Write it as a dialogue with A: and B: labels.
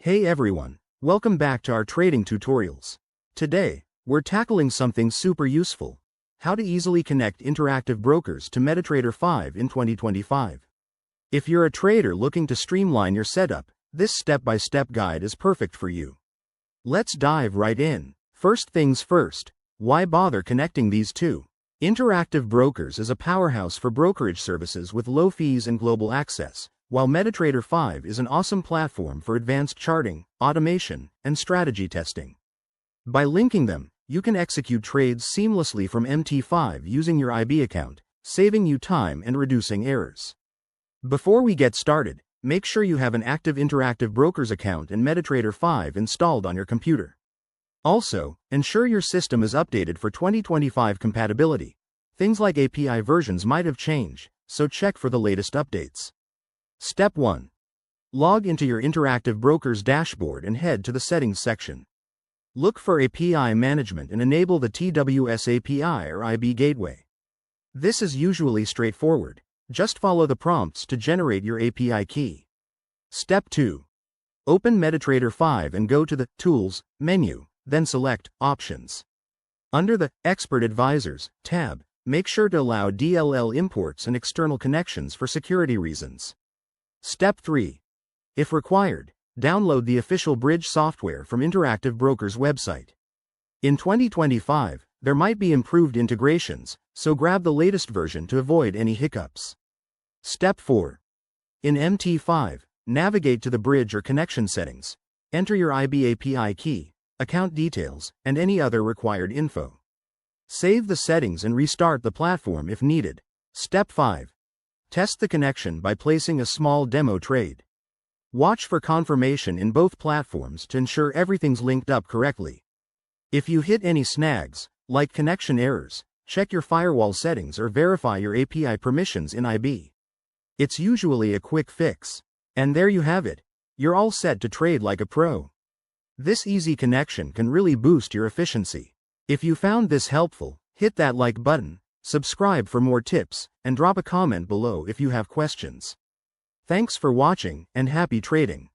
A: Hey everyone, welcome back to our trading tutorials. Today, we're tackling something super useful: how to easily connect interactive brokers to Metatrader 5 in 2025. If you're a trader looking to streamline your setup, this step-by-step guide is perfect for you. Let's dive right in. First things first, why bother connecting these two? Interactive Brokers is a powerhouse for brokerage services with low fees and global access, while Metatrader 5 is an awesome platform for advanced charting, automation, and strategy testing. By linking them, you can execute trades seamlessly from MT5 using your IB account, saving you time and reducing errors. Before we get started, make sure you have an active Interactive Brokers account and Metatrader 5 installed on your computer. Also, ensure your system is updated for 2025 compatibility. Things like API versions might have changed, so check for the latest updates. Step 1. Log into your Interactive Brokers dashboard and head to the Settings section. Look for API Management and enable the TWS API or IB Gateway. This is usually straightforward. Just follow the prompts to generate your API key. Step 2. Open Metatrader 5 and go to the Tools menu, then select Options. Under the Expert Advisors tab, make sure to allow DLL imports and external connections for security reasons. Step 3. If required, download the official bridge software from Interactive Brokers website. In 2025, there might be improved integrations, so grab the latest version to avoid any hiccups. Step 4. In MT5, navigate to the bridge or connection settings. Enter your IB API key, account details, and any other required info. Save the settings and restart the platform if needed. Step 5. Test the connection by placing a small demo trade. Watch for confirmation in both platforms to ensure everything's linked up correctly. If you hit any snags, like connection errors, check your firewall settings or verify your API permissions in IB. It's usually a quick fix. And there you have it. You're all set to trade like a pro. This easy connection can really boost your efficiency. If you found this helpful, hit that like button, subscribe for more tips, and drop a comment below if you have questions. Thanks for watching, and happy trading.